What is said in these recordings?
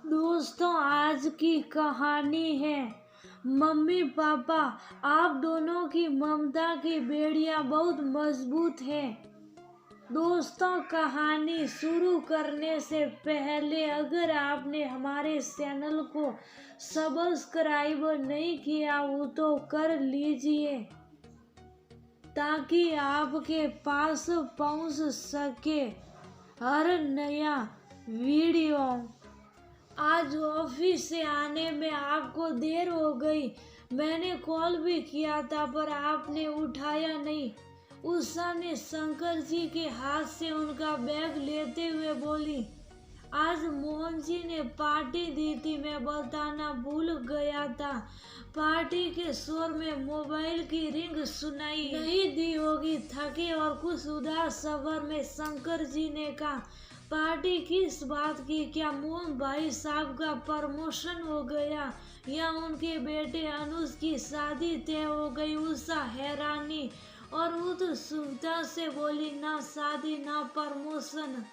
दोस्तों, आज की कहानी है मम्मी पापा। आप दोनों की ममता की बेड़ियां बहुत मजबूत है। दोस्तों, कहानी शुरू करने से पहले अगर आपने हमारे चैनल को सब्सक्राइब नहीं किया हो तो कर लीजिए ताकि आपके पास पहुंच सके हर नया वीडियो। आज ऑफिस से आने में आपको देर हो गई। मैंने कॉल भी किया था पर आपने उठाया नहीं। उषा ने शंकर जी के हाथ से उनका बैग लेते हुए बोली, आज मोहन जी ने पार्टी दी थी, मैं बताना भूल गया था। पार्टी के शोर में मोबाइल की रिंग सुनाई नहीं दी होगी। थके और कुछ उदास स्वर में शंकर जी ने कहा, पार्टी किस बात की? क्या मोहन भाई साहब का प्रमोशन हो गया या उनके बेटे अनुज की शादी तय हो गई? उषा हैरानी और उत्सुकता से बोली, ना शादी ना प्रमोशन।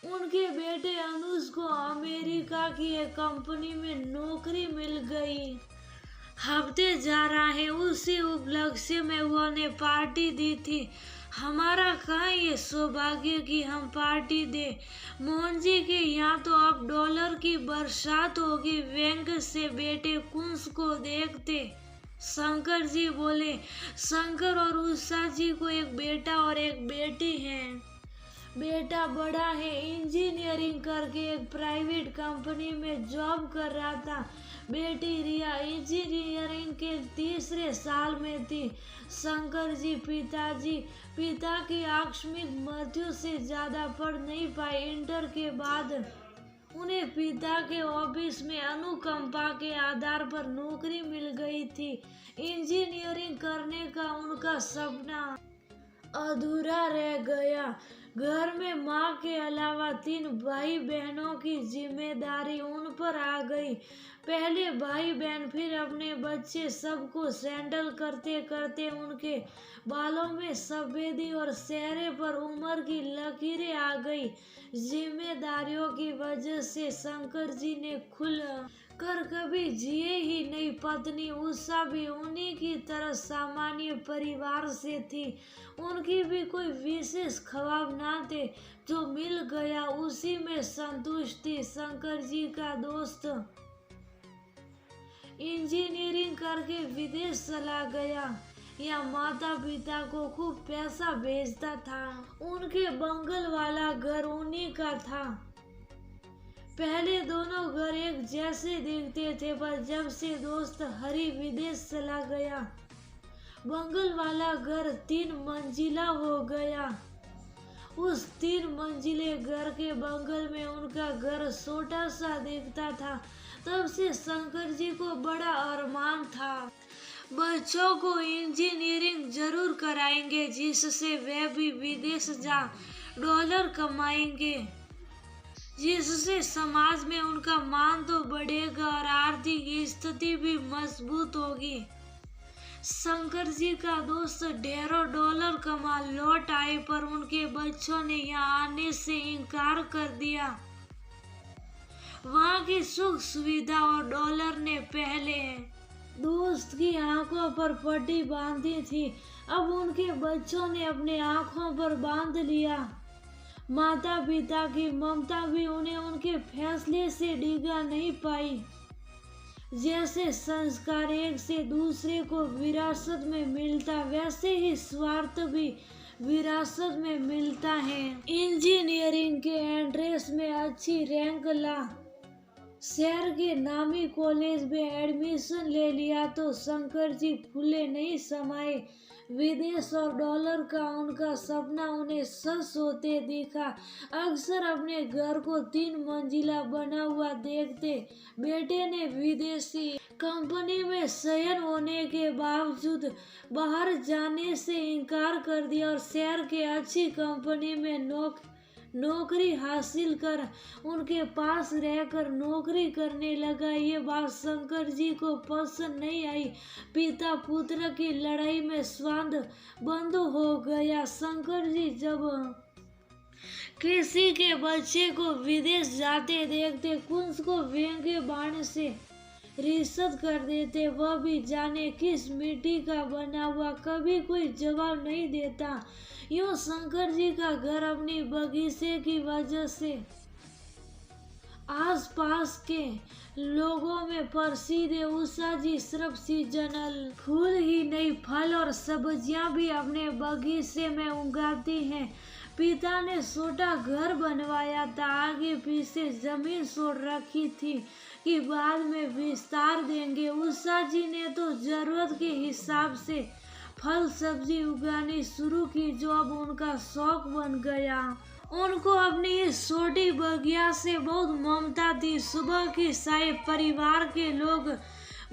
उनके बेटे अनुज को अमेरिका की एक कंपनी में नौकरी मिल गई। हफ्ते जा रहा है, उसी उपलक्ष्य में उन्होंने पार्टी दी थी। हमारा कहाँ ये सौभाग्य कि हम पार्टी दे। मोहन जी के यहाँ तो अब डॉलर की बरसात होगी। बैंक से बेटे कुंस को देखते शंकर जी बोले। शंकर और उषा जी को एक बेटा और एक बेटी है। बेटा बड़ा है, इंजीनियरिंग करके एक प्राइवेट कंपनी में जॉब कर रहा था। बेटी रिया इंजीनियरिंग के तीसरे साल में थी। शंकर जी पिता की आकस्मिक मृत्यु से ज्यादा पढ़ नहीं पाए। इंटर के बाद उन्हें पिता के ऑफिस में अनुकंपा के आधार पर नौकरी मिल गई थी। इंजीनियरिंग करने का उनका सपना अधूरा रह गया। घर में माँ के अलावा 3 भाई बहनों की जिम्मेदारी उन पर आ गई। पहले भाई बहन फिर अपने बच्चे, सबको सैंडल करते करते उनके बालों में सफेदी और चेहरे पर उम्र की लकीरें आ गई। जिम्मेदारियों की वजह से शंकर जी ने खुल कर कभी जिए ही नहीं। पत्नी उषा भी उन्हीं की तरह सामान्य परिवार से थी। उनकी भी कोई विशेष ख्वाब ना थे। जो मिल गया उसी में संतुष्ट थी। शंकर जी का दोस्त इंजीनियरिंग करके विदेश चला गया या माता पिता को खूब पैसा भेजता था। उनके बंगल वाला घर उन्हीं का था। पहले दोनों घर एक जैसे दिखते थे, पर जब से दोस्त हरि विदेश चला गया बंगल वाला घर 3 मंजिला हो गया। उस 3 मंजिले घर के बंगल में उनका घर छोटा सा दिखता था। तब से शंकर जी को बड़ा अरमान था, बच्चों को इंजीनियरिंग जरूर कराएंगे जिससे वे भी विदेश जा डॉलर कमाएंगे, जिससे समाज में उनका मान तो बढ़ेगा और आर्थिक स्थिति भी मजबूत होगी। शंकर जी का दोस्त ढेरों डॉलर कमा लौट आए, पर उनके बच्चों ने यहाँ आने से इनकार कर दिया। वहाँ की सुख सुविधा और डॉलर ने पहले दोस्त की आंखों पर पट्टी बांधी थी, अब उनके बच्चों ने अपने आंखों पर बांध लिया। माता पिता की ममता भी उन्हें उनके फैसले से डिगा नहीं पाई। जैसे संस्कार एक से दूसरे को विरासत में मिलता, वैसे ही स्वार्थ भी विरासत में मिलता है। इंजीनियरिंग के एंट्रेंस में अच्छी रैंक ला शहर के नामी कॉलेज में एडमिशन ले लिया तो शंकर जी फूले नहीं समाये। विदेश और डॉलर का उनका सपना उन्हें सच होते दिखा। अक्सर अपने घर को 3 मंजिला बना हुआ देखते। बेटे ने विदेशी कंपनी में शयन होने के बावजूद बाहर जाने से इनकार कर दिया और शहर के अच्छी कंपनी में नौकरी हासिल कर उनके पास रहकर नौकरी करने लगा। ये बात शंकर जी को पसंद नहीं आई। पिता पुत्र की लड़ाई में संवाद बंद हो गया। शंकर जी जब किसी के बच्चे को विदेश जाते देखते कुंस को व्यंग्य बाण से रिश्वत कर देते, वह भी जाने किस मिट्टी का बना हुआ। कभी कोई जवाब नहीं देता। यूं शंकर जी का घर अपनी बगीचे की वजह से आसपास के लोगों में प्रसिद्ध है। उषा जी सिर्फ सीजनल फूल ही नहीं, फल और सब्जियां भी अपने बगीचे में उगाती हैं। पिता ने छोटा घर बनवाया था, आगे पीछे जमीन छोड़ रखी थी कि बाद में विस्तार देंगे। उषा जी ने तो जरूरत के हिसाब से फल सब्जी उगानी शुरू की, जो अब उनका शौक बन गया। उनको अपनी इस छोटी बगिया से बहुत ममता थी। सुबह की चाय परिवार के लोग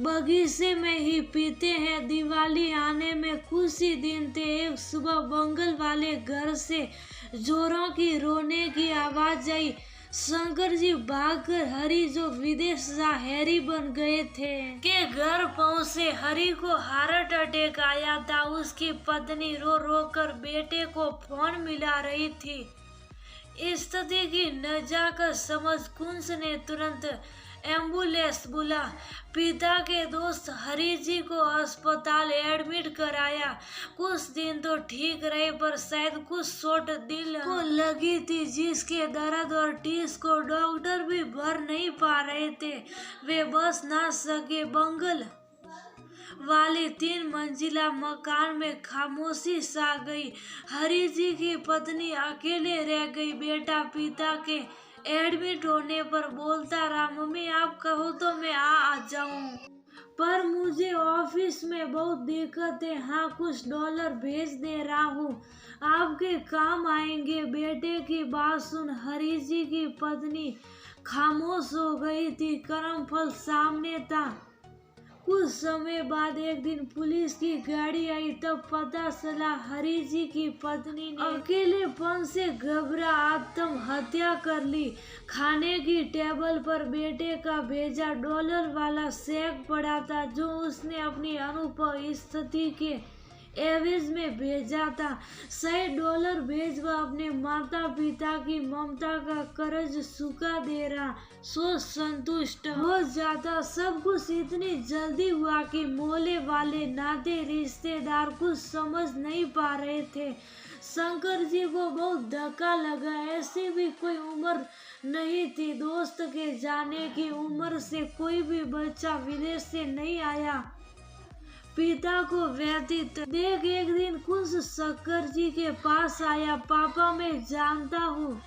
बगीचे में ही पीते हैं। दिवाली आने में कुछ ही दिन थे, एक सुबह बंगल वाले घर से जोरों की रोने की आवाज आई। शंकर जी भागकर हरि, जो विदेश जा हैरी बन गए थे, के घर पहुंचे। हरि को हार्ट अटैक आया था। उसकी पत्नी रो रो कर बेटे को फोन मिला रही थी। स्थिति की नजाकत समझ कुंस ने तुरंत एम्बुलेंस बुला पिता के दोस्त हरि जी को अस्पताल एडमिट कराया। कुछ दिन तो ठीक रहे, पर शायद कुछ चोट दिल को लगी थी, जिसके दर्द और टीस को डॉक्टर भी भर नहीं पा रहे थे। वे बस ना सके। बंगल वाले 3 मंजिला मकान में खामोशी छा गई। हरि जी की पत्नी अकेले रह गई। बेटा पिता के एडमिट होने पर बोलता रहा, मम्मी आप कहो तो मैं आ जाऊं, पर मुझे ऑफिस में बहुत दिक्कत है। हाँ, कुछ डॉलर भेज दे रहा हूँ, आपके काम आएंगे। बेटे की बात सुन हरि जी की पत्नी खामोश हो गई थी। कर्मफल सामने था। कुछ समय बाद एक दिन पुलिस की गाड़ी आई, तब पता चला हरि जी की पत्नी ने अकेलेपन से घबरा आत्महत्या कर ली। खाने की टेबल पर बेटे का भेजा डॉलर वाला चेक पड़ा था, जो उसने अपनी अनुपम स्थिति के एवज में भेजा था। $100 भेज वह अपने माता पिता की ममता का कर्ज चुका दे रहा, सो संतुष्ट हो जाता। सब कुछ इतनी जल्दी हुआ कि मोहल्ले वाले नाते रिश्तेदार कुछ समझ नहीं पा रहे थे। शंकर जी को बहुत धक्का लगा। ऐसी भी कोई उम्र नहीं थी, दोस्त के जाने की उम्र से कोई भी बच्चा विदेश से नहीं आया। पिता को व्यतीत देख एक दिन कुंस शंकर जी के पास आया। पापा, मैं जानता हूँ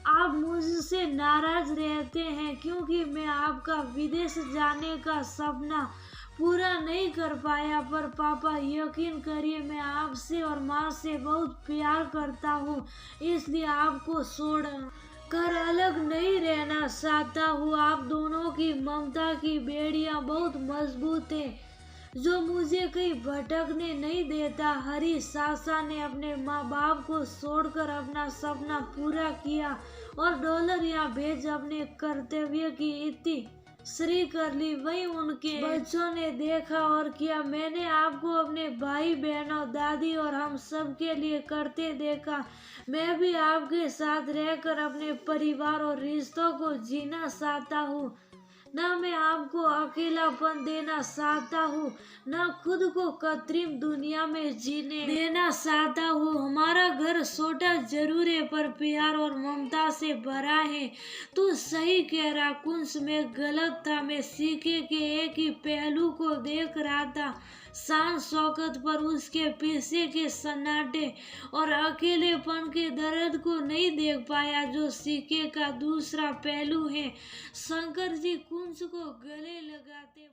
आप मुझसे नाराज रहते हैं, क्योंकि मैं आपका विदेश जाने का सपना पूरा नहीं कर पाया। पर पापा यकीन करिए, मैं आपसे और माँ से बहुत प्यार करता हूँ, इसलिए आपको छोड़ कर अलग नहीं रहना चाहता हूँ। आप दोनों की ममता की बेड़ियाँ बहुत मजबूत है, जो मुझे कहीं भटकने नहीं देता। हरी सासा ने अपने माँ बाप को छोड़कर अपना सपना पूरा किया और डॉलर यहाँ भेज अपने कर्तव्य की इति श्री कर ली। वही उनके बच्चों ने देखा और किया। मैंने आपको अपने भाई बहनों, दादी और हम सब के लिए करते देखा। मैं भी आपके साथ रहकर अपने परिवार और रिश्तों को जीना चाहता हूँ। ना मैं आपको अकेलापन देना चाहता हूँ, ना खुद को कृत्रिम दुनिया में जीने देना चाहता हूँ। हमारा घर छोटा जरूर है, पर प्यार और ममता से भरा है। तू सही कह रहा कुंस, मैं गलत था। मैं सिक्के के एक ही पहलू को देख रहा था, शान शौकत पर उसके पीछे के सन्नाटे और अकेलेपन के दर्द को नहीं देख पाया, जो सिक्के का दूसरा पहलू है। शंकर जी कुंस को गले लगाते